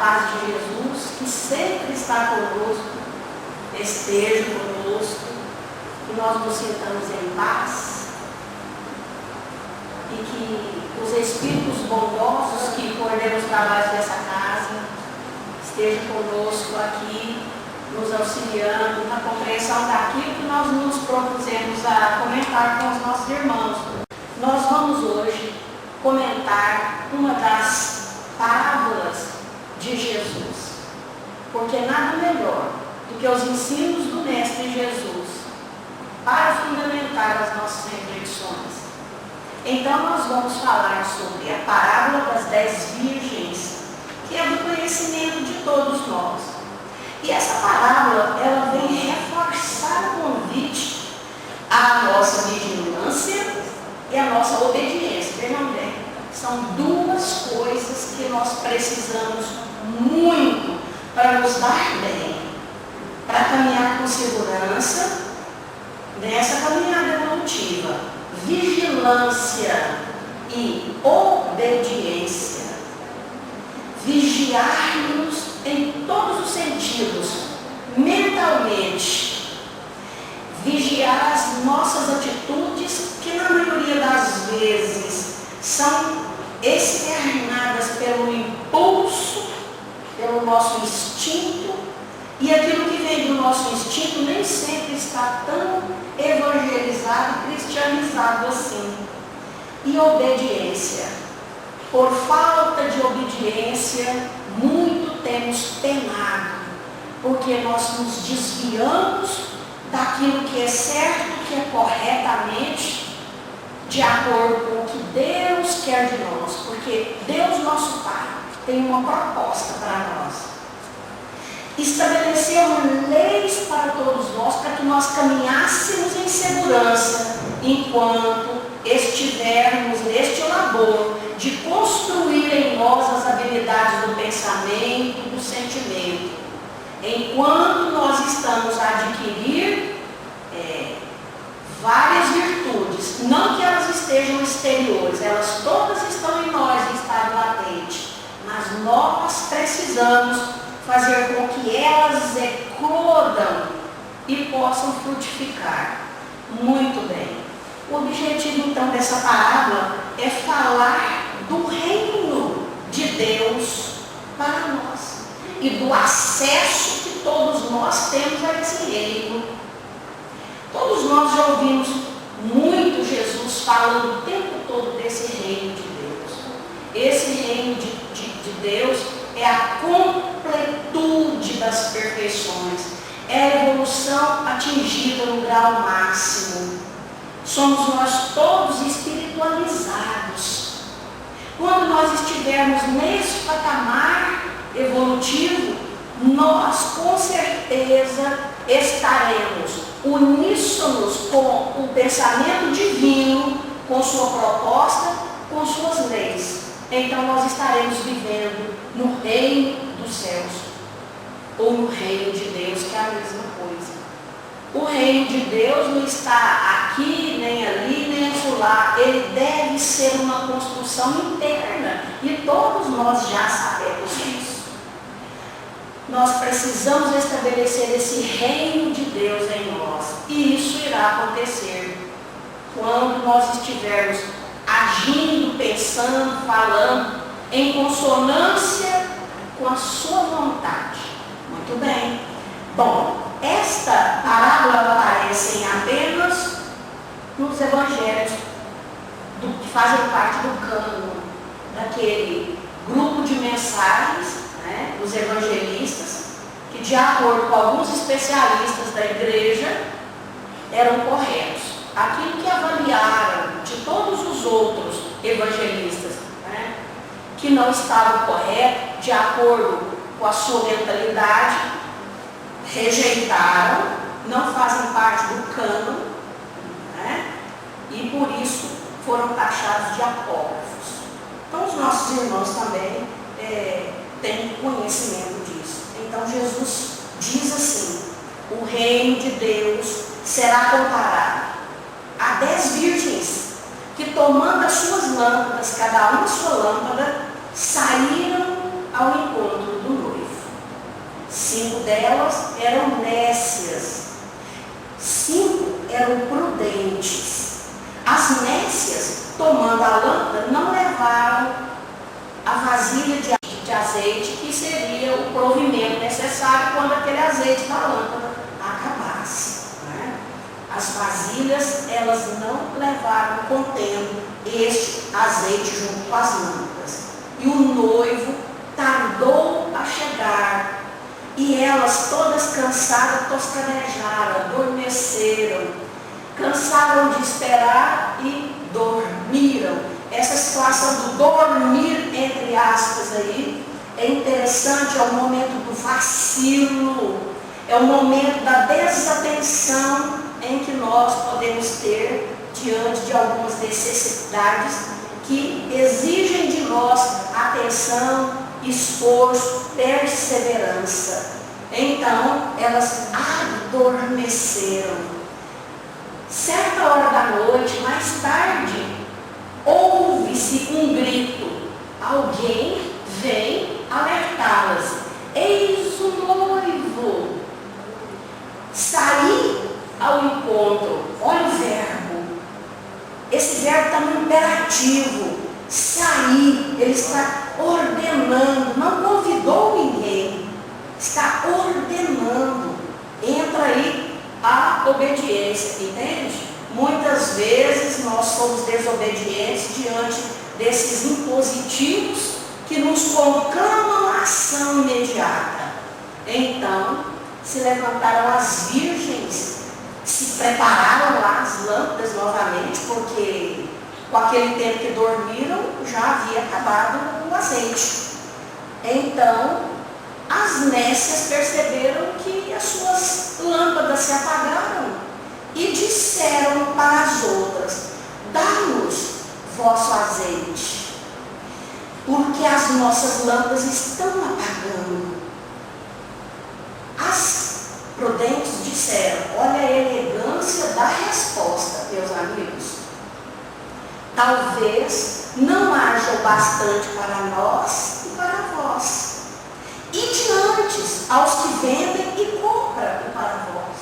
paz de Jesus, que sempre está conosco, esteja conosco, que nós nos sintamos em paz e que os espíritos bondosos que coordenam os trabalhos dessa casa estejam conosco aqui, nos auxiliando na compreensão daquilo que nós nos propusemos a comentar com os nossos irmãos. Nós vamos hoje comentar uma das parábolas de Jesus, porque nada melhor do que os ensinos do Mestre Jesus para fundamentar as nossas reflexões. Então nós vamos falar sobre a parábola das 10 virgens, que é do conhecimento de todos nós. E essa parábola, ela vem reforçar o convite à nossa vigilância e à nossa obediência. Vejam bem, são duas coisas que nós precisamos muito para nos dar bem, para caminhar com segurança nessa caminhada evolutiva. Vigilância e obediência. Vigiar-nos em todos os sentidos, mentalmente. Vigiar as nossas atitudes, que na maioria das vezes são externadas pelo impulso, pelo nosso instinto, e aquilo que vem do nosso instinto nem sempre está tão evangelizado e cristianizado assim. E obediência. Por falta de obediência, muito temos penado, porque nós nos desviamos daquilo que é certo, que é corretamente, de acordo com o que Deus quer de nós, porque Deus, nosso Pai, tem uma proposta para nós. Estabeleceu leis para todos nós, para que nós caminhássemos em segurança, enquanto estivermos neste labor de construir em nós as habilidades do pensamento, do sentimento. Enquanto nós estamos a adquirir várias virtudes, não que elas estejam exteriores, elas todas estão em nós em estado latente, mas nós precisamos fazer com que elas eclodam e possam frutificar. Muito bem. O objetivo então dessa parábola é falar do reino de Deus para nós e do acesso que todos nós temos a esse reino. Todos nós já ouvimos muito Jesus falando o tempo todo desse reino de Deus. Esse reino de Deus é a completude das perfeições, é a evolução atingida no grau máximo. Somos nós todos espiritualizados. Quando nós estivermos nesse patamar evolutivo, nós com certeza estaremos uníssonos com o pensamento divino, com sua proposta, com suas leis. Então nós estaremos vivendo no reino dos céus, ou no reino de Deus, que é a mesma coisa. O reino de Deus não está aqui, nem ali, nem acolá. Ele deve ser uma construção interna, e todos nós já sabemos isso. Nós precisamos estabelecer esse reino de Deus em nós, e isso irá acontecer quando nós estivermos agindo, pensando, falando em consonância com a sua vontade. Muito bem. Bom, esta parábola aparece apenas nos evangelhos que fazem parte do cânon, daquele grupo de mensagens, dos evangelistas, que de acordo com alguns especialistas da igreja, eram corretos. Aquilo que avaliaram de todos os outros evangelistas, que não estavam corretos, de acordo com a sua mentalidade, rejeitaram, não fazem parte do cânon, e por isso foram taxados de apócrifos. Então os nossos irmãos também têm conhecimento disso. Então Jesus diz assim: o reino de Deus será comparado a 10 virgens que, tomando as suas lâmpadas, cada uma sua lâmpada, saíram ao encontro do delas eram nécias, 5 eram prudentes. As nécias, tomando a lâmpada, não levaram a vasilha de azeite, que seria o provimento necessário quando aquele azeite da lâmpada acabasse. Né? As vasilhas, elas não levaram contendo este azeite junto com as lâmpadas. E o noivo tardou a chegar, e elas todas cansadas toscanejaram, adormeceram, cansaram de esperar e dormiram. Essa situação do dormir, entre aspas, aí, é interessante, é o momento do vacilo, é o momento da desatenção em que nós podemos ter diante de algumas necessidades que exigem de nós atenção, esforço, perseverança. Então, elas adormeceram. Certa hora da noite, mais tarde, ouve-se um grito. Alguém vem alertá-las. Eis o noivo. Saí ao encontro. Olha o verbo. Esse verbo está no imperativo. Sair. Ele está ordenando. Não convidou ninguém. Está ordenando. Entra aí a obediência. Entende? Muitas vezes nós somos desobedientes diante desses impositivos que nos conclamam a ação imediata. Então, se levantaram as virgens, se prepararam lá as lâmpadas novamente, porque com aquele tempo que dormiram já havia acabado o azeite. Então, as nécias perceberam que as suas lâmpadas se apagaram e disseram para as outras: dá-nos vosso azeite, porque as nossas lâmpadas estão apagando. As prudentes disseram: olha a elegância da resposta, meus amigos. Talvez não haja o bastante para nós e para vós. E diante aos que vendem e compram para vós.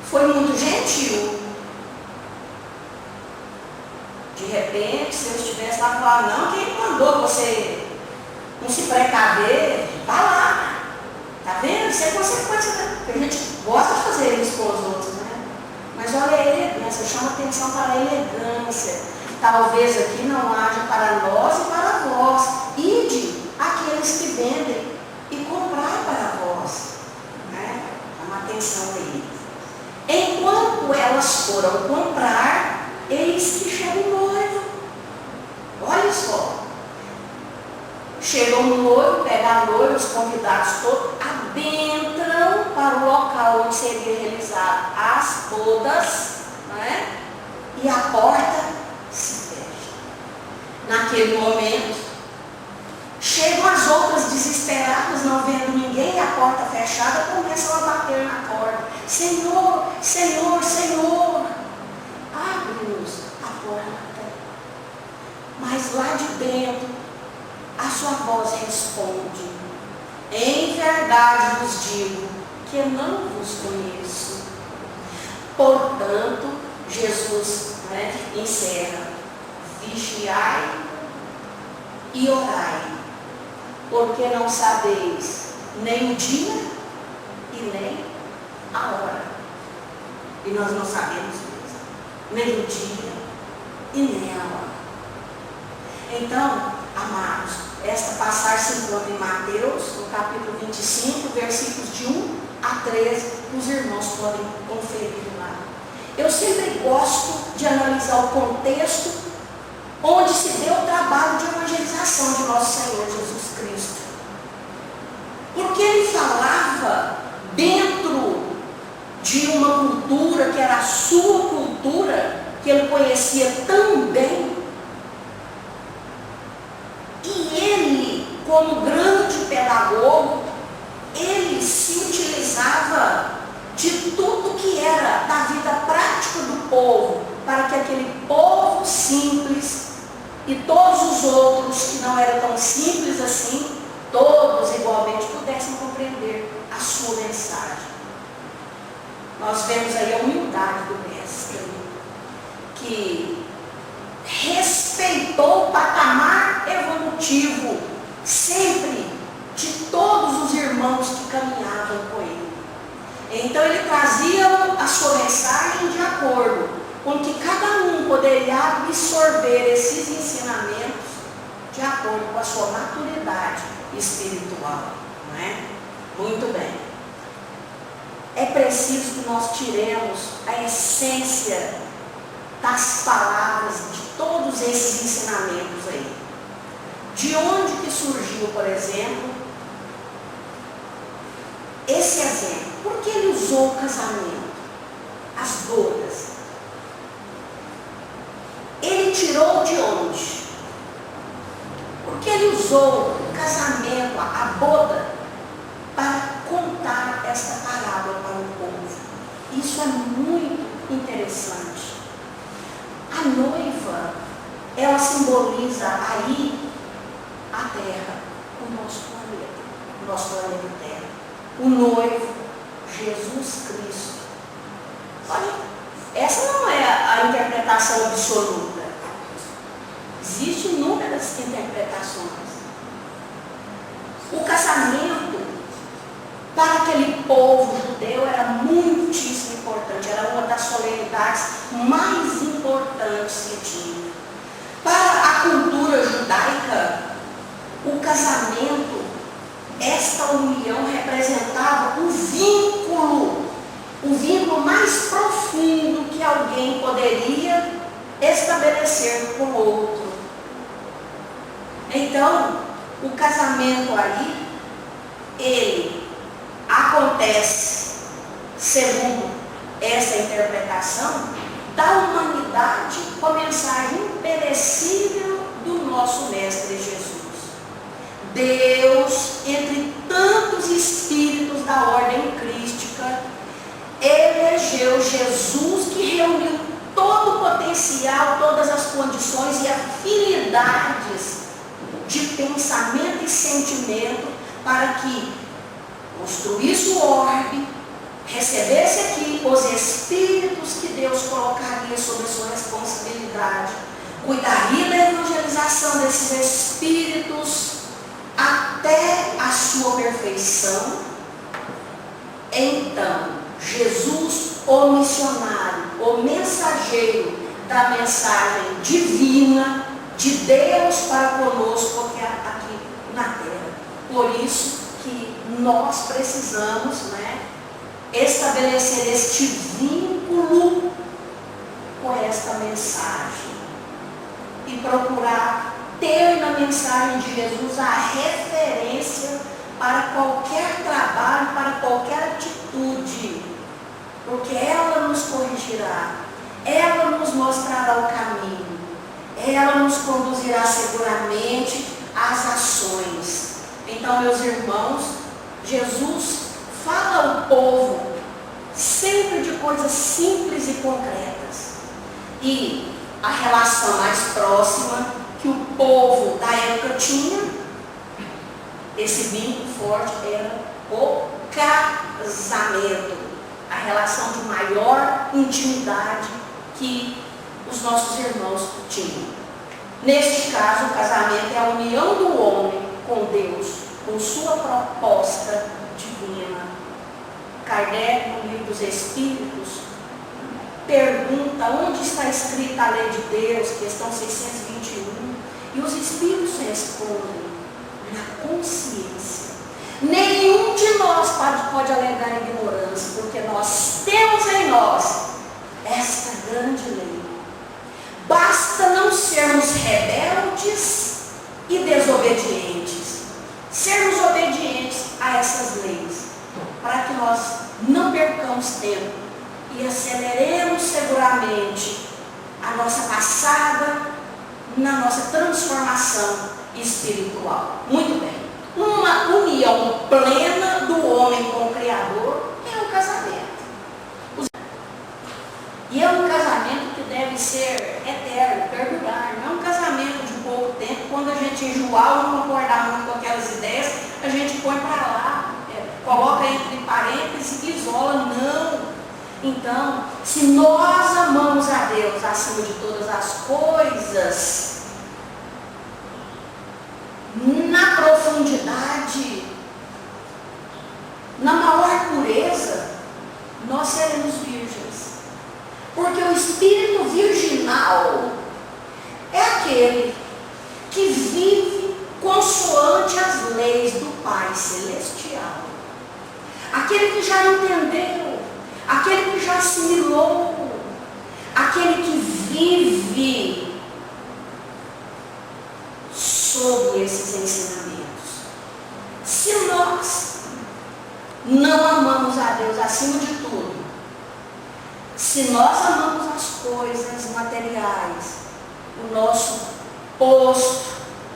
Foi muito gentil. De repente, se eu estivesse lá falando: não, quem mandou você não se precaver? Está lá. Está vendo? Isso é consequência. A gente gosta de fazer isso com os outros, né? Mas olha a elegância, chama atenção para a elegância. Talvez aqui não haja para nós e para vós. Ide aqueles que vendem e comprar para vós. Né? Chama atenção aí. Enquanto elas foram comprar, eis que chega o noivo. Olha só. Chegam o noivo, pega a noiva, os convidados todos, adentram para o local onde seria realizado as bodas, né? E a porta se fecha. Naquele momento, chegam as outras desesperadas, não vendo ninguém, a porta fechada, começam a bater na porta: Senhor, Senhor, Senhor, abre-nos a porta. Mas lá de dentro, a sua voz responde: em verdade vos digo que eu não vos conheço. Portanto, Jesus, né, encerra: vigiai e orai, porque não sabeis nem o dia e nem a hora. E nós não sabemos mesmo, nem o dia e nem a hora. Então, amados, esta passagem se encontra em Mateus, no capítulo 25, versículos de 1 a 13, que os irmãos podem conferir lá. Eu sempre gosto de analisar o contexto onde se deu o trabalho de evangelização de nosso Senhor Jesus Cristo. Porque ele falava dentro de uma cultura que era a sua cultura, que ele conhecia tão bem. E ele, como grande pedagogo, ele se utilizava de tudo que era da vida prática do povo, para que aquele povo simples e todos os outros que não eram tão simples assim, todos igualmente pudessem compreender a sua mensagem. Nós vemos aí a humildade do mestre, que respeitou o patamar evolutivo sempre de todos os irmãos que caminhavam com ele. Então ele trazia a sua mensagem de acordo com que cada um poderia absorver esses ensinamentos de acordo com a sua maturidade espiritual, não é? Muito bem. É preciso que nós tiremos a essência das palavras de todos esses ensinamentos aí. De onde que surgiu, por exemplo, esse exemplo? Por que ele usou o casamento? As bodas. Ele tirou de onde? Porque ele usou o casamento, a boda, para contar esta parábola para o povo. Isso é muito interessante. A noiva, ela simboliza aí a terra, o nosso planeta Terra. O noivo, Jesus Cristo. Olha, essa não é a interpretação absoluta. Existem inúmeras interpretações. O casamento, para aquele povo judeu, era muitíssimo importante. Era uma das solenidades mais importantes que tinha. Para a cultura judaica, o casamento, esta união representava o vínculo mais profundo que alguém poderia estabelecer com o outro. Então, o casamento aí, ele acontece, segundo essa interpretação, da humanidade com a mensagem imperecível do nosso Mestre Jesus. Deus, entre tantos espíritos da ordem crística, elegeu Jesus, que reuniu todo o potencial, todas as condições e afinidades de pensamento e sentimento para que construísse o orbe, recebesse aqui os espíritos que Deus colocaria sob a sua responsabilidade, cuidaria da evangelização desses espíritos até a sua perfeição. Então, Jesus, o missionário, o mensageiro da mensagem divina de Deus para conosco aqui na terra. Por isso que nós precisamos, estabelecer este vínculo com esta mensagem e procurar ter na mensagem de Jesus a referência para qualquer trabalho, para qualquer atitude, porque ela nos corrigirá, ela nos mostrará o caminho, ela nos conduzirá seguramente às ações. Então, meus irmãos, Jesus fala ao povo sempre de coisas simples e concretas. E a relação mais próxima que o povo da época tinha, esse vínculo forte, era o casamento, a relação de maior intimidade que os nossos irmãos tinham. Neste caso, o casamento é a união do homem com Deus, com sua proposta divina. Kardec, no livro dos Espíritos, pergunta onde está escrita a lei de Deus, questão 621, e os Espíritos respondem: na consciência. Nenhum de nós pode alegar ignorância, porque nós temos em nós esta grande lei. Basta não sermos rebeldes e desobedientes, sermos obedientes a essas leis, para que nós não percamos tempo e aceleremos seguramente a nossa passada na nossa transformação espiritual. Muito bem. Uma união plena do homem com o Criador é o casamento. E é um casamento que deve ser eterno, perdurar. Não é um casamento de pouco tempo, quando a gente enjoar ou não concordar muito com aquelas ideias, parêntese, isola, não. Então, se nós amamos a Deus acima de todas as coisas, na profundidade, na maior pureza, nós seremos virgens. Porque o espírito virginal é aquele que vive consoante as leis do Pai Celestial. Aquele que já entendeu, aquele que já assimilou, aquele que vive sob esses ensinamentos. Se nós não amamos a Deus acima de tudo, se nós amamos as coisas materiais, o nosso posto,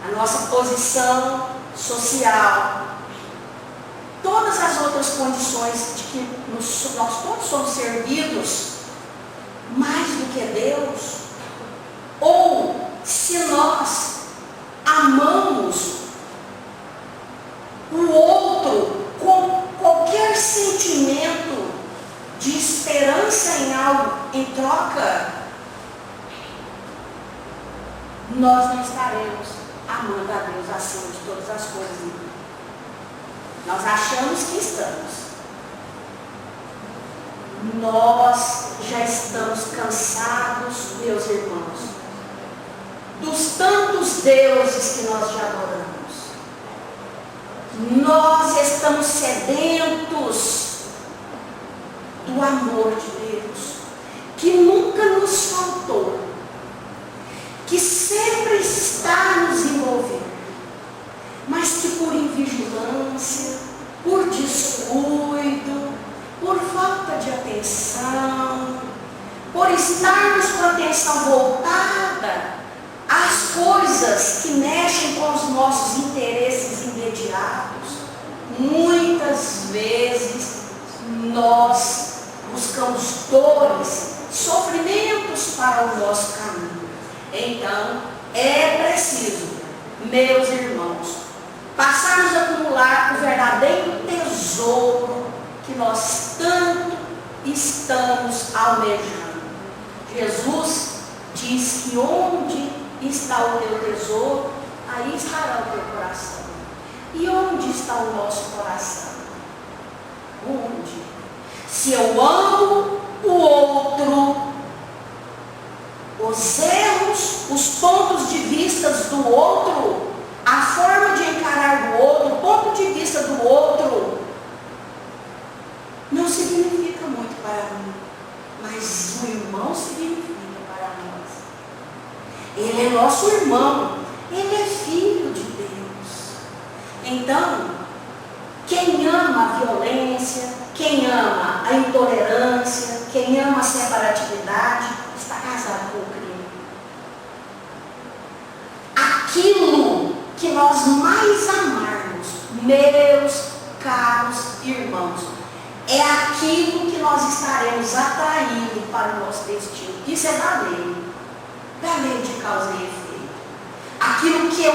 a nossa posição social, todas as outras condições de que nós todos somos servidos mais do que Deus, ou se nós amamos o outro com qualquer sentimento de esperança em algo em troca, nós não estaremos amando a Deus acima de todas as coisas. Nós achamos que estamos. Nós já estamos cansados, meus irmãos, dos tantos deuses que nós já adoramos. Nós estamos sedentos do amor de Deus, que nunca nos faltou, que sempre está nos envolvendo, mas que por invigilância, por descuido, por falta de atenção, por estarmos com a atenção voltada às coisas que mexem com os nossos interesses imediatos, muitas vezes nós buscamos dores, sofrimentos para o nosso caminho. Então, é preciso, meus irmãos, passarmos a acumular o verdadeiro tesouro que nós tanto estamos almejando. Jesus diz que onde está o teu tesouro, aí estará o teu coração. E onde está o nosso coração? Onde? Se eu amo o outro, os erros, os pontos de vista do outro, a forma de encarar do outro, o ponto de vista do outro, não significa muito para mim, mas o irmão significa para nós. Ele é nosso irmão, ele é filho de Deus. Então, quem ama a violência, quem ama a intolerância, quem ama a separatividade, está casado com o crime. Aquilo que nós mais amarmos, meus caros irmãos, é aquilo que nós estaremos atraindo para o nosso destino. Isso é da lei de causa e efeito. Aquilo que eu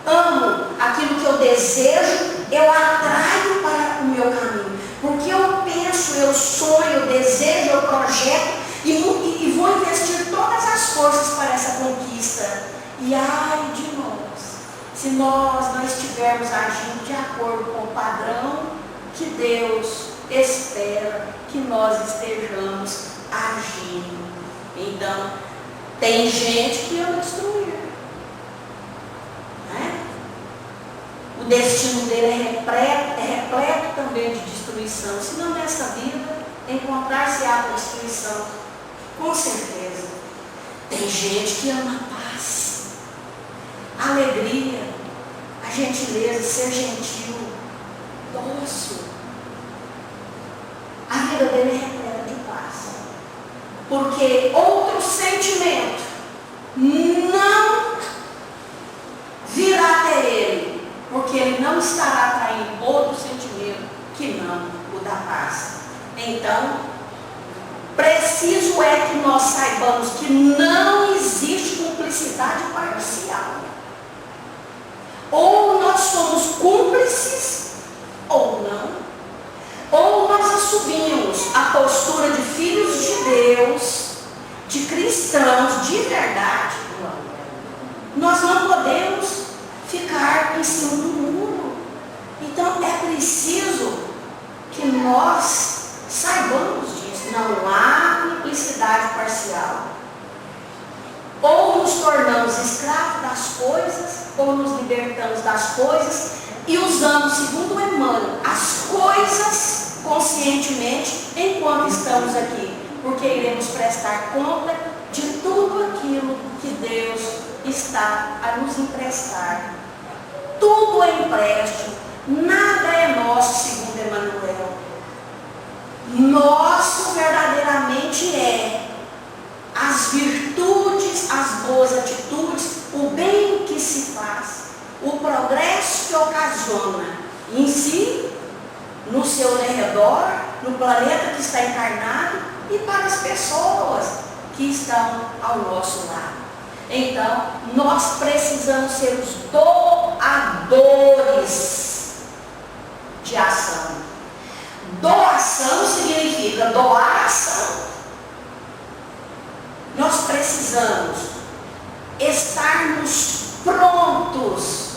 amo, aquilo que eu desejo, eu atraio para o meu caminho. Porque eu penso, eu sonho, eu desejo, eu projeto e vou investir todas as forças para essa conquista. E ai de nós, se nós não estivermos agindo de acordo com o padrão que Deus espera que nós estejamos agindo. Então, tem gente que ama destruir, né? O destino dele é repleto também de destruição. Se não nessa vida, encontrar-se-á com destruição, com certeza. Tem gente que ama a paz, a alegria, a gentileza, ser gentil, dócil. A vida dele é repleta de paz. Porque outro sentimento não virá até ele, porque ele não estará atraindo outro sentimento que não o da paz. Então, preciso é que nós saibamos que não existe cumplicidade parcial. Ou nós somos cúmplices, ou não. Ou a postura de filhos de Deus, de cristãos de verdade, nós não podemos ficar em cima do muro. Então é preciso que nós saibamos disso. Não há cumplicidade parcial. Ou nos tornamos escravos das coisas, ou nos libertamos das coisas e usamos, segundo Emmanuel, as coisas conscientemente enquanto estamos aqui, porque iremos prestar conta de tudo aquilo que Deus está a nos emprestar. Tudo é empréstimo, nada é nosso, segundo Emmanuel. Nosso verdadeiramente é as virtudes, as boas atitudes, o bem que se faz, o progresso que ocasiona em si, no seu redor, no planeta que está encarnado e para as pessoas que estão ao nosso lado. Então, nós precisamos ser os doadores de ação. Doação significa doar ação. Nós precisamos estarmos prontos,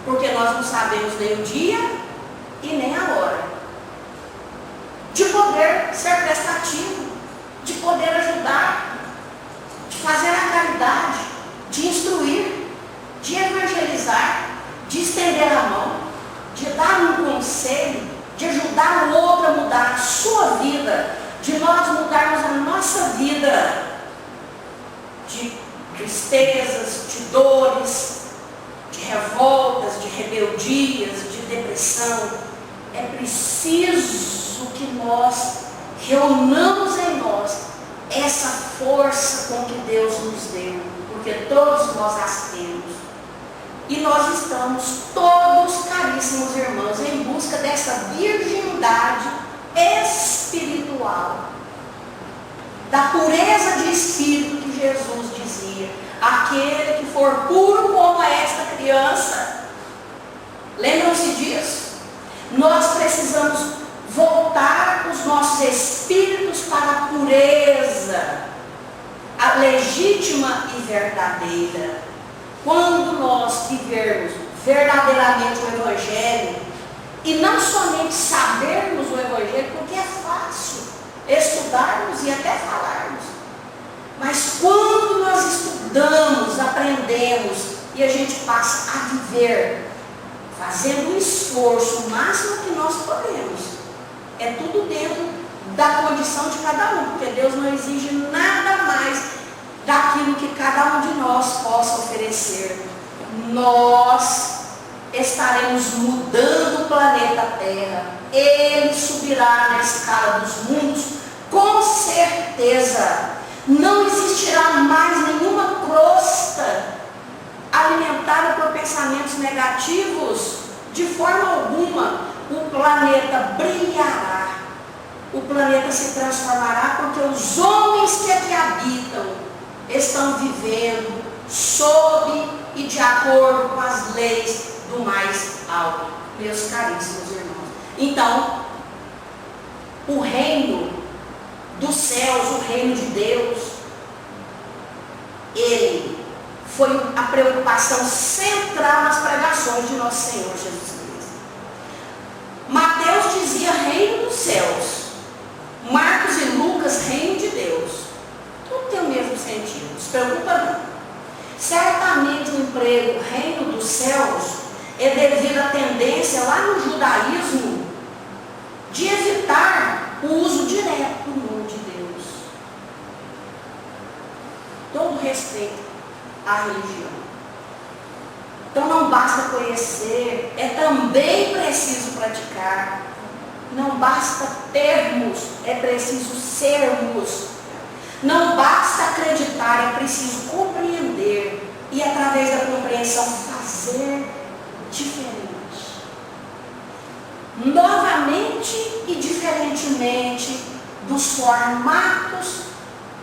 porque nós não sabemos nem o dia e nem a hora, de poder ser prestativo, de poder ajudar, de fazer a caridade, de instruir, de evangelizar, de estender a mão, de dar um conselho, de ajudar o outro a mudar a sua vida, de nós mudarmos a nossa vida de tristezas, de dores, de revoltas, de rebeldias, de depressão. É preciso que nós reunamos em nós essa força com que Deus nos deu, porque todos nós as temos. E nós estamos todos, caríssimos irmãos, em busca dessa virgindade espiritual, da pureza de espírito que Jesus dizia: aquele que for puro como esta criança. Lembram-se disso? Nós precisamos voltar os nossos espíritos para a pureza, a legítima e verdadeira. Quando nós vivermos verdadeiramente o Evangelho, e não somente sabermos o Evangelho, porque é fácil estudarmos e até falarmos, mas quando nós estudamos, aprendemos e a gente passa a viver, fazendo um esforço, o máximo que nós podemos, é tudo dentro da condição de cada um, porque Deus não exige nada mais daquilo que cada um de nós possa oferecer. Nós estaremos mudando o planeta Terra. Ele subirá na escala dos mundos, com certeza. Não existirá mais nenhuma crosta alimentada por pensamentos negativos. De forma alguma, o planeta brilhará. O planeta se transformará, porque os homens que aqui habitam estão vivendo sob e de acordo com as leis do mais alto, meus caríssimos irmãos. Então, o reino dos céus, o reino de Deus, ele foi a preocupação central nas pregações de nosso Senhor Jesus Cristo. Mateus dizia reino dos céus, Marcos e Lucas reino de Deus. Tudo tem o mesmo sentido, não se preocupa não. Certamente o emprego reino dos céus é devido à tendência lá no judaísmo de evitar o uso direto do nome de Deus. Todo respeito à religião. Então não basta conhecer, é também preciso praticar. Não basta termos, é preciso sermos. Não basta acreditar, é preciso compreender. E através da compreensão fazer diferente. Novamente e diferentemente dos formatos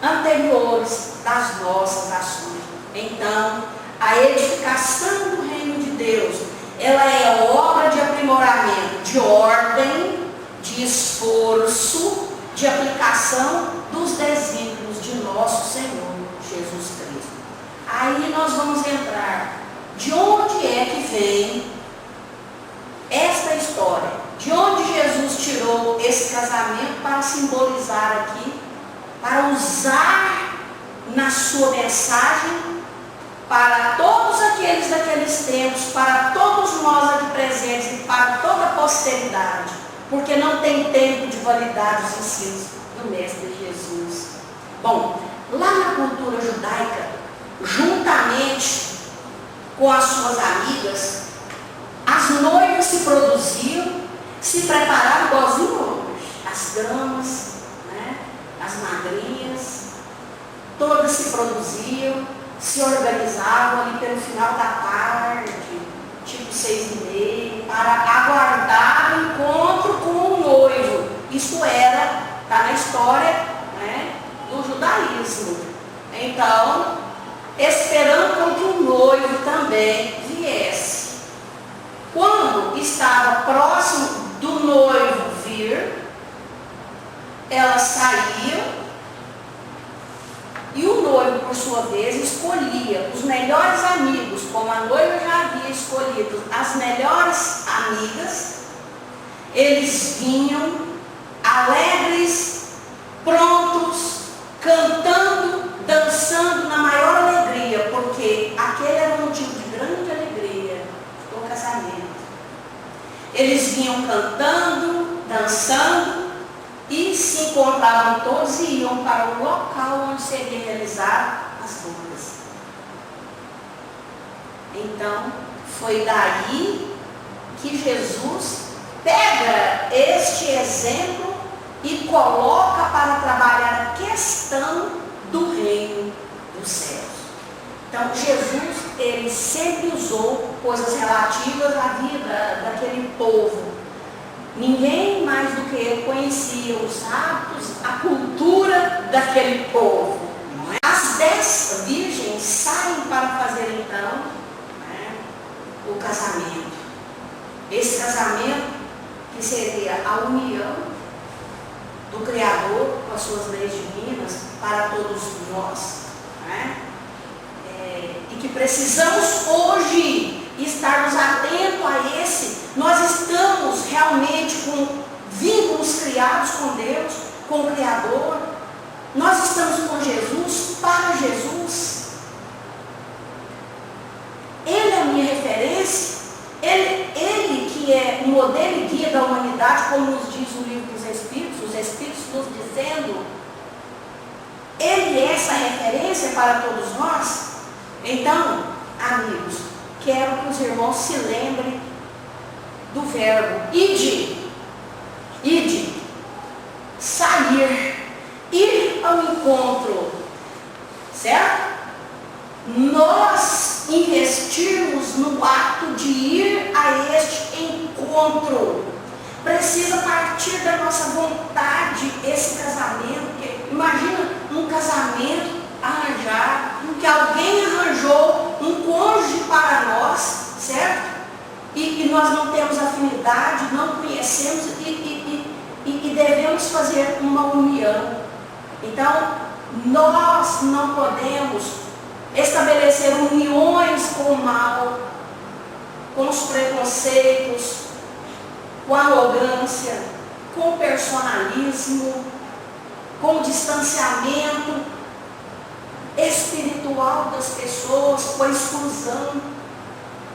anteriores das nossas ações. Então, a edificação do reino de Deus, ela é obra de aprimoramento de ordem, de esforço, de aplicação dos desígnios de nosso Senhor Jesus Cristo. Aí nós vamos entrar. De onde é que vem esta história? De onde Jesus tirou esse casamento para simbolizar aqui, para usar na sua mensagem para todos aqueles daqueles tempos, para todos nós aqui presentes e para toda a posteridade, porque não tem tempo de validar os ensinos do Mestre Jesus. Bom, lá na cultura judaica, juntamente com as suas amigas, as noivas se produziam, se preparavam igualzinho hoje, as damas, né, as madrinhas, todas se produziam, se organizavam ali pelo final da tarde, tipo 6h30, para aguardar o encontro com o noivo. Isso era, está na história, né, do judaísmo. Então, esperando com que o noivo também viesse. Quando estava próximo do noivo vir, elas saíam e o noivo, por sua vez, escolhia os melhores amigos, como a noiva já havia escolhido as melhores amigas. Eles vinham alegres, prontos, cantando, dançando na maior alegria, porque aquele era um motivo de grande alegria do casamento. Eles vinham cantando, dançando e se encontravam todos e iam para o local onde seria realizado as bodas. Então, foi daí que Jesus pega este exemplo e coloca para trabalhar a questão do reino dos céus. Então, Jesus, ele sempre usou coisas relativas à vida daquele povo. Ninguém mais do que ele conhecia os hábitos, a cultura daquele povo. As 10 virgens saem para fazer então, né, o casamento. Esse casamento que seria a união do Criador com as suas leis divinas para todos nós, né? E que precisamos hoje estarmos atentos a esse. Nós estamos realmente com vínculos criados com Deus, com o Criador. Nós estamos com Jesus, para Jesus. Ele é a minha referência. Ele que é o modelo e guia da humanidade, como nos diz o livro dos Espíritos, os Espíritos nos dizendo, ele é essa referência para todos nós. Então, amigos, quero que os irmãos se lembrem do verbo ide, sair, ir ao encontro, certo? Nós investirmos no ato de ir a este encontro. Precisa partir da nossa vontade esse casamento. Imagina um casamento arranjado, que alguém arranjou um cônjuge para nós, certo? E nós não temos afinidade, não conhecemos e devemos fazer uma união. Então, nós não podemos estabelecer uniões com o mal, com os preconceitos, com a arrogância, com o personalismo, com o distanciamento espiritual das pessoas, com a exclusão.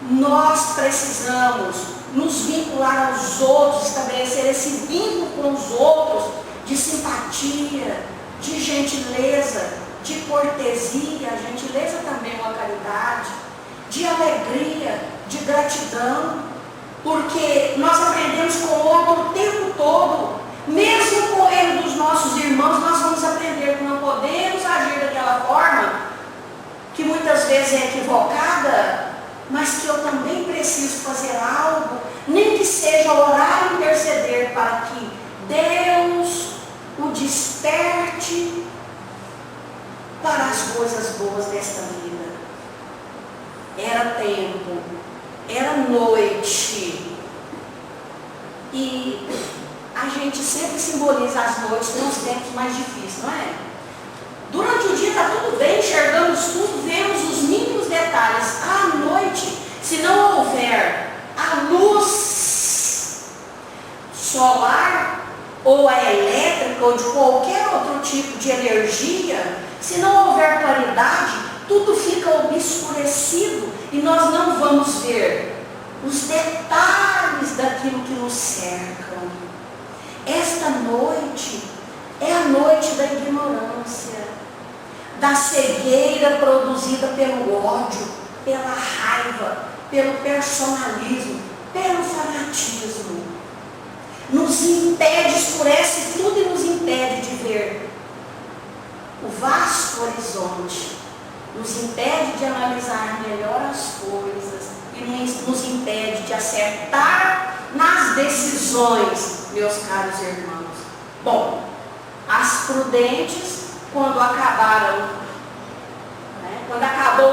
Nós precisamos nos vincular aos outros, estabelecer esse vínculo com os outros de simpatia, de gentileza, de cortesia. A gentileza também é uma caridade, de alegria, de gratidão, porque nós aprendemos com o outro o tempo todo. Mesmo com o erro dos nossos irmãos, nós vamos aprender que não podemos agir daquela forma, que muitas vezes é equivocada, mas que eu também preciso fazer algo, nem que seja orar e interceder para que Deus o desperte para as coisas boas desta vida. Era tempo, era noite, E a gente sempre simboliza as noites nos tempos mais difíceis, não é? Durante o dia está tudo bem, enxergamos tudo, vemos os mínimos detalhes. À noite, se não houver a luz solar, ou a elétrica, ou de qualquer outro tipo de energia, se não houver claridade, tudo fica obscurecido e nós não vamos ver os detalhes daquilo que nos cercam. Esta noite é a noite da ignorância, da cegueira produzida pelo ódio, pela raiva, pelo personalismo, pelo fanatismo. Nos impede, escurece tudo e nos impede de ver o vasto horizonte, nos impede de analisar melhor as coisas e nos impede de acertar nas decisões, meus caros irmãos. Bom, as prudentes, quando acabou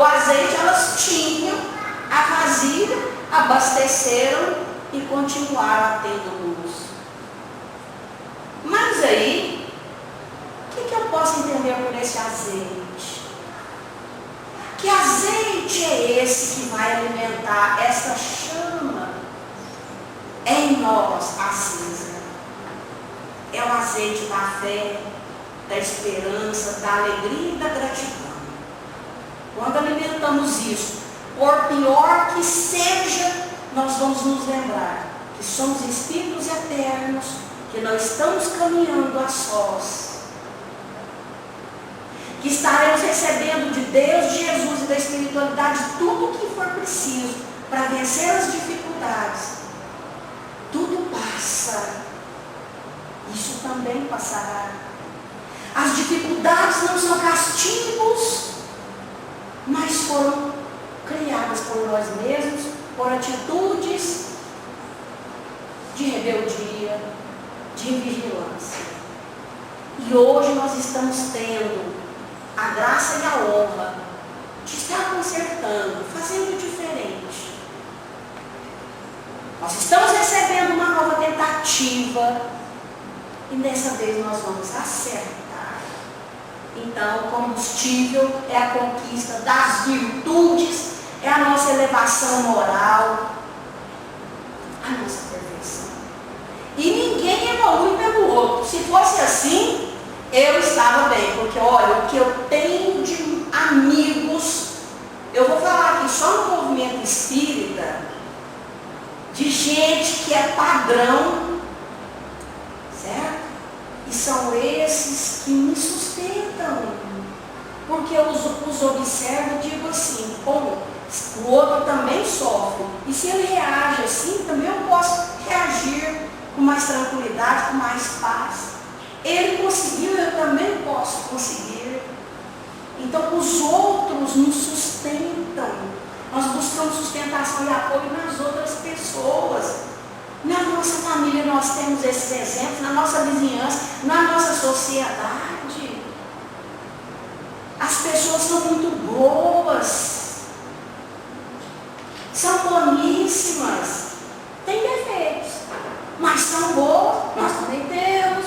o azeite, elas tinham a vasilha, abasteceram e continuaram a ter luz. Mas aí, o que eu posso entender por esse azeite? Que azeite é esse que vai alimentar essa chama em nós acesa? É o azeite da fé, da esperança, da alegria e da gratidão. Quando alimentamos isso, por pior que seja, nós vamos nos lembrar que somos espíritos eternos, que nós estamos caminhando a sós, que estaremos recebendo de Deus, de Jesus e da espiritualidade tudo o que for preciso para vencer as dificuldades. Tudo passa. Isso também passará. As dificuldades não são castigos, mas foram criadas por nós mesmos, por atitudes de rebeldia, de vigilância. E hoje nós estamos tendo a graça e a honra de estar consertando, fazendo diferente. Nós estamos recebendo uma nova tentativa e dessa vez nós vamos acertar. Então, o combustível é a conquista das virtudes, é a nossa elevação moral, a nossa perfeição. E ninguém evolui pelo outro. Se fosse assim, eu estava bem, porque olha, o que eu tenho de amigos, eu vou falar aqui só no movimento espírita, de gente que é padrão, certo? E são esses que me sustentam, porque eu os observo e digo assim, bom, o outro também sofre, e se ele reage assim, também eu posso reagir com mais tranquilidade, com mais paz. Ele conseguiu, eu também posso conseguir. Então os outros nos sustentam. Nós buscamos sustentação e apoio nas outras pessoas. Na nossa família nós temos esses exemplos, na nossa vizinhança, na nossa sociedade. As pessoas são muito boas, são boníssimas, têm defeitos, mas são boas, nós também temos.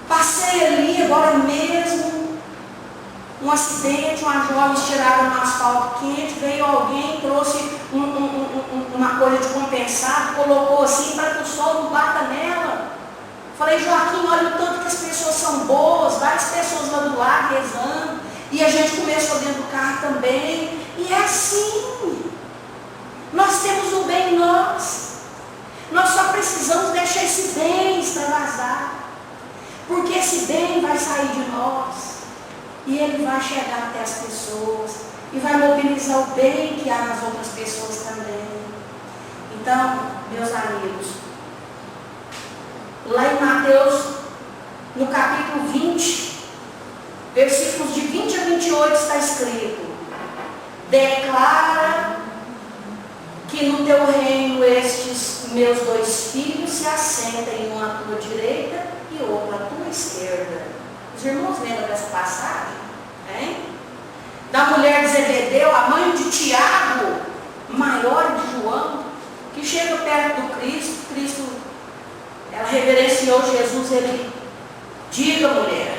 Passei ali agora mesmo, um acidente, uma jovem tiraram no asfalto quente, veio alguém, trouxe uma coisa de compensado, colocou assim para que o sol não bata nela. Falei, Joaquim, olha o tanto que as pessoas são boas, várias pessoas lá do lado rezando, e a gente começou dentro do carro também, e é assim. Nós temos o bem em nós só precisamos deixar esse bem extravasar, porque esse bem vai sair de nós. E ele vai chegar até as pessoas e vai mobilizar o bem que há nas outras pessoas também. Então, meus amigos, lá em Mateus, no capítulo 20, versículos de 20 a 28, está escrito: declara que no teu reino estes meus 2 filhos se assentem, um à tua direita e outro à tua esquerda. Os irmãos lembram dessa passagem? Hein? Da mulher de Zebedeu, a mãe de Tiago, maior de João, que chega perto do Cristo, Cristo ela reverenciou Jesus, ele, diga, mulher,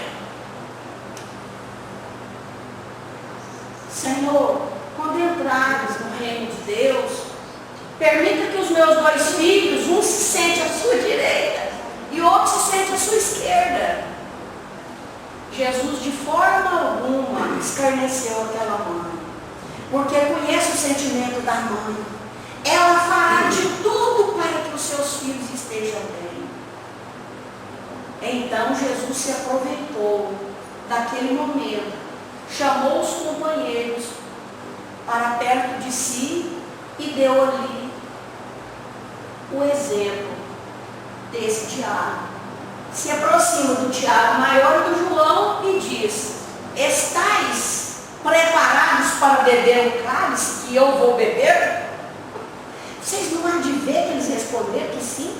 Senhor, quando entrares no reino de Deus, permita que os meus 2 filhos, um se sente à sua direita e outro se sente à sua esquerda. Jesus de forma alguma escarneceu aquela mãe, porque conhece o sentimento da mãe. Ela fará de tudo para que os seus filhos estejam bem. Então Jesus se aproveitou daquele momento, chamou os companheiros para perto de si e deu ali o exemplo desse Tiago. Se aproxima do Tiago maior e do João e diz: estáis preparados para beber o cálice que eu vou beber? Vocês não há de ver que eles responderam que sim,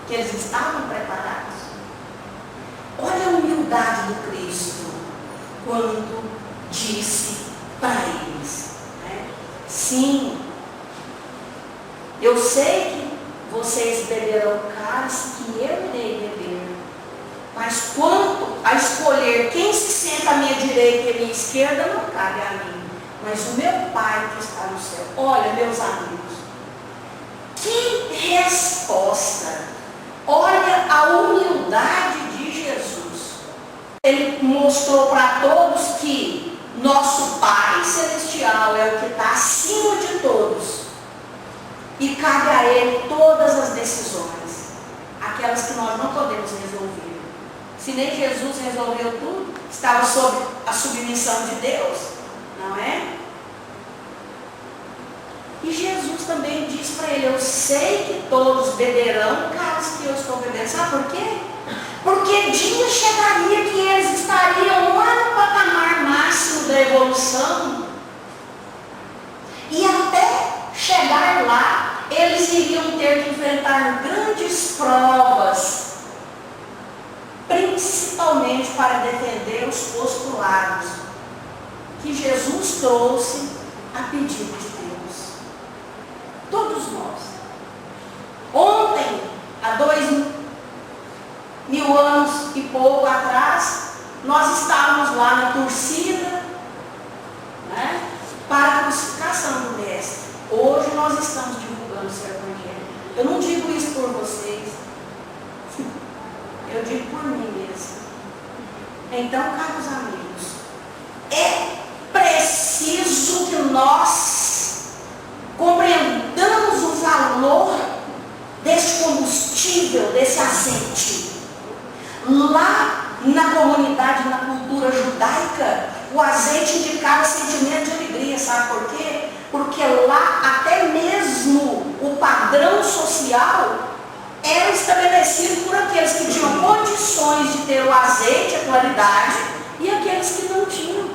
que eles estavam preparados. Olha a humildade do Cristo quando disse para eles, né? Sim, eu sei que vocês beberão o cálice que eu irei beber, mas quanto a escolher quem se senta à minha direita e à minha esquerda, não cabe a mim, mas o meu Pai que está no céu. Olha, meus amigos, que resposta! Olha a humildade de Jesus. Ele mostrou para todos que nosso Pai Celestial é o que está acima de todos. E cabe a Ele todas as decisões, aquelas que nós não podemos resolver. Se nem Jesus resolveu tudo, estava sob a submissão de Deus, não é? E Jesus também diz para ele: eu sei que todos beberão o cálice que eu estou bebendo. Sabe por quê? Porque dia chegaria que eles estariam lá no patamar máximo da evolução. E até chegar lá, eles iriam ter que enfrentar grandes provas, principalmente para defender os postulados que Jesus trouxe a pedido de Deus. Todos nós. Ontem, há 2000 anos e pouco atrás, nós estávamos lá na torcida, né, para a crucificação do Mestre. Hoje nós estamos divulgando o seu Evangelho. Eu não digo isso por vocês, eu digo por mim mesmo. Então, caros amigos, é preciso que nós compreendamos o valor desse combustível, desse azeite. Lá na comunidade, na cultura judaica, o azeite indicava sentimento de alegria. Sabe por quê? Porque lá até mesmo o padrão social era estabelecido por aqueles que tinham condições de ter o azeite, a qualidade, e aqueles que não tinham.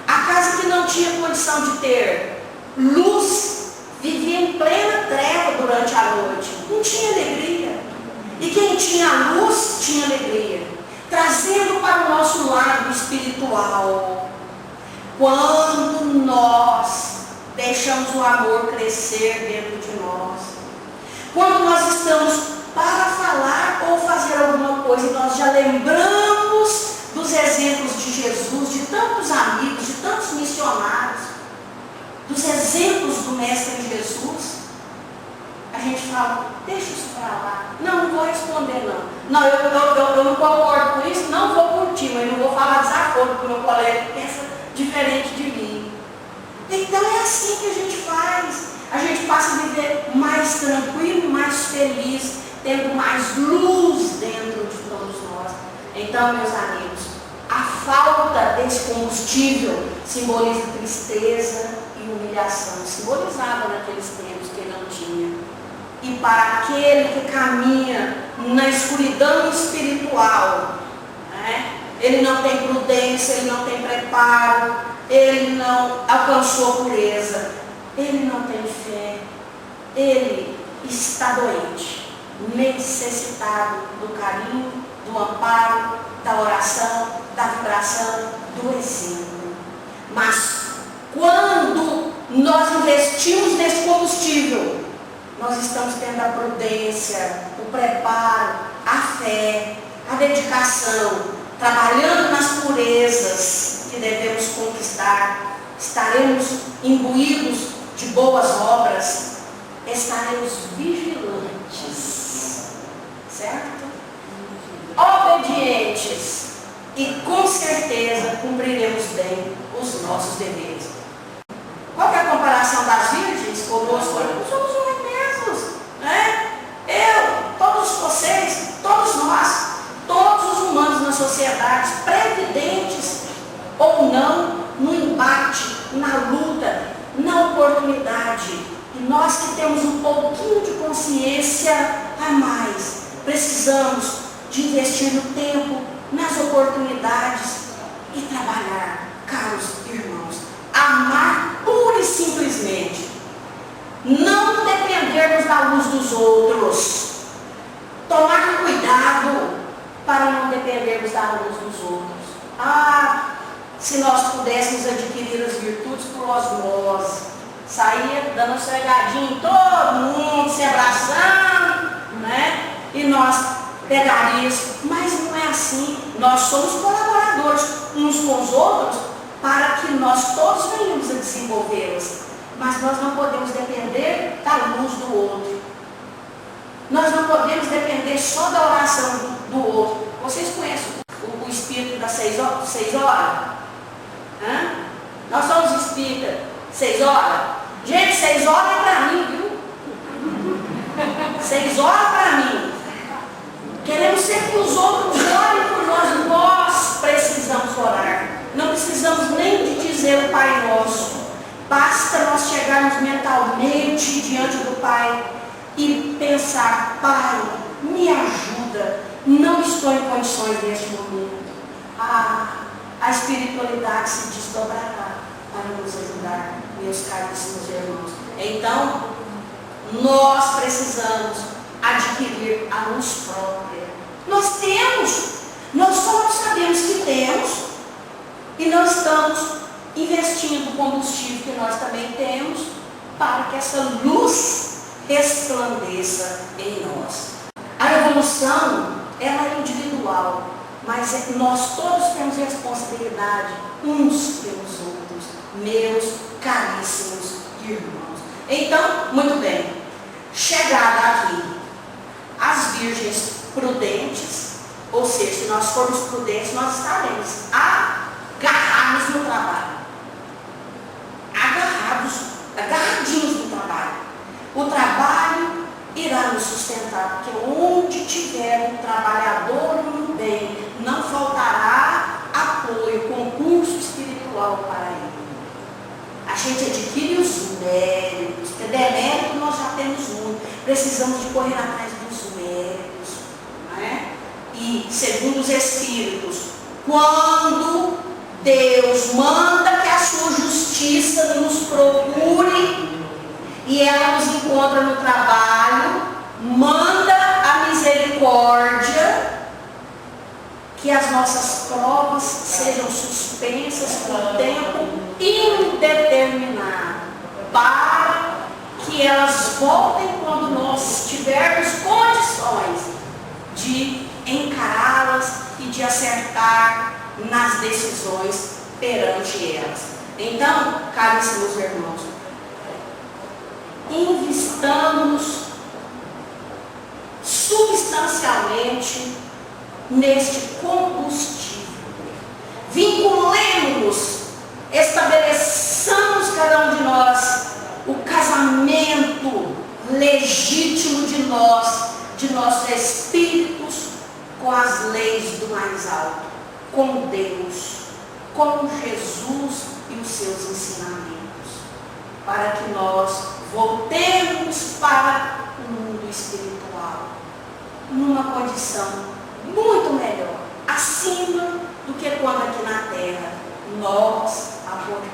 A casa que não tinha condição de ter luz vivia em plena treva durante a noite, não tinha alegria. E quem tinha luz tinha alegria. Trazendo para o nosso lado espiritual, quando nós deixamos o amor crescer dentro de nós, quando nós estamos para falar ou fazer alguma coisa, nós já lembramos dos exemplos de Jesus, de tantos amigos, de tantos missionários, dos exemplos do Mestre Jesus, a gente fala: deixa isso para lá, não vou responder não, eu não concordo com isso, não vou curtir, mas não vou falar desaforo, porque o meu colega pensa diferente de mim. Então é assim que a gente faz, a gente passa a viver mais tranquilo, mais feliz, tendo mais luz dentro de todos nós. Então, meus amigos, a falta desse combustível simboliza tristeza e humilhação, simbolizava naqueles tempos que não tinha. E para aquele que caminha na escuridão espiritual, né, ele não tem prudência, ele não tem preparo, ele não alcançou a pureza, ele não tem fé, ele está doente, necessitado do carinho, do amparo, da oração, da vibração, do exemplo. Mas quando nós investimos nesse combustível, nós estamos tendo a prudência, o preparo, a fé, a dedicação, trabalhando nas purezas que devemos conquistar, estaremos imbuídos de boas obras, estaremos vigilantes, certo? Obedientes e com certeza cumpriremos bem os nossos deveres. Qual que é a comparação das virgens conosco? Somos nós mesmos, né? Eu, todos vocês, todos nós, todos os humanos na sociedade, previdentes ou não, no embate, na luta, na oportunidade. E nós que temos um pouquinho de consciência a mais, precisamos de investir no tempo, nas oportunidades e trabalhar, caros irmãos. Amar pura e simplesmente. Não dependermos da luz dos outros. Tomar cuidado para não dependermos da luz dos outros. Se nós pudéssemos adquirir as virtudes por osmose, sair dando esfregadinha em todo mundo, se abraçando, né? E nós pegaríamos, mas não é assim. Nós somos colaboradores uns com os outros para que nós todos venhamos a desenvolvê-las. Mas nós não podemos depender da luz do outro. Nós não podemos depender só da oração do outro. Vocês conhecem o espírito das 6 horas? Nós somos espíritas 6 horas. Gente, 6 horas é para mim, viu? 6 horas para mim. Queremos ser que os outros orem por nós. Nós precisamos orar. Não precisamos nem de dizer o Pai Nosso. Basta nós chegarmos mentalmente diante do Pai e pensar: Pai, me ajuda. Não estou em condições neste momento. A espiritualidade se desdobrará para nos ajudar, meus caríssimos irmãos. Então, nós precisamos adquirir a luz própria. Nós temos, nós só sabemos que temos e não estamos investindo o combustível que nós também temos para que essa luz resplandeça em nós. A evolução, ela é individual, mas nós todos temos responsabilidade uns pelos outros, meus caríssimos irmãos. Então, muito bem, chegada aqui, as virgens prudentes, ou seja, se nós formos prudentes, nós estaremos agarrados no trabalho. Agarradinhos no trabalho. O trabalho irá nos sustentar, porque onde tiver um trabalhador no bem, não faltará apoio, concurso espiritual para ele. A gente adquire os méritos, porque demérito nós já temos muito, precisamos de correr atrás dos méritos, não é? E segundo os Espíritos, quando Deus manda que a sua justiça nos procure e ela nos encontra no trabalho, manda a misericórdia que as nossas provas sejam suspensas por tempo indeterminado, para que elas voltem quando nós tivermos condições de encará-las e de acertar nas decisões perante elas. Então, caríssimos irmãos, investamos substancialmente neste combustível. Vinculemos-nos, estabeleçamos cada um de nós o casamento legítimo de nossos espíritos com as leis do mais alto, com Deus, com Jesus e os seus ensinamentos, para que nós voltemos para o mundo espiritual numa condição muito melhor, acima do que quando aqui na terra nós abortamos.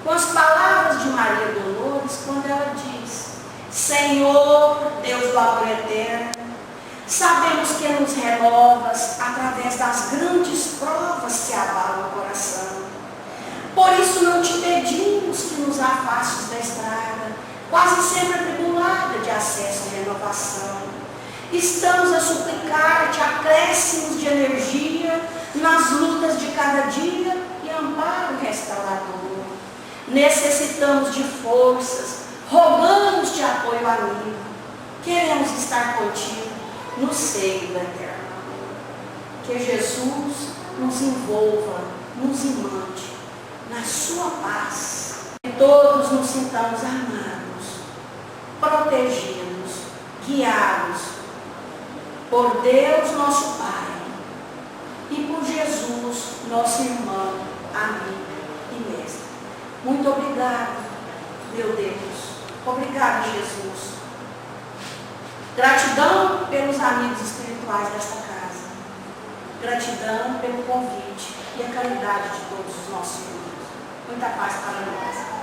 Com as palavras de Maria Dolores, quando ela diz: Senhor, Deus do amor eterno, sabemos que nos renovas através das grandes provas que abalam o coração. Por isso não te pedimos que nos afastes da estrada, quase sempre atribulados, nada de acesso à renovação. Estamos a suplicar-te acréscimos de energia nas lutas de cada dia e amparo restaurador. Necessitamos de forças, rogamos-te apoio amigo. Queremos estar contigo no seio do eterno amor. Que Jesus nos envolva, nos imante na sua paz. Que todos nos sintamos amados, protegidos, guiados por Deus nosso Pai e por Jesus, nosso irmão, amigo e mestre. Muito obrigado, meu Deus. Obrigado, Jesus. Gratidão pelos amigos espirituais desta casa. Gratidão pelo convite e a caridade de todos os nossos irmãos. Muita paz para nós.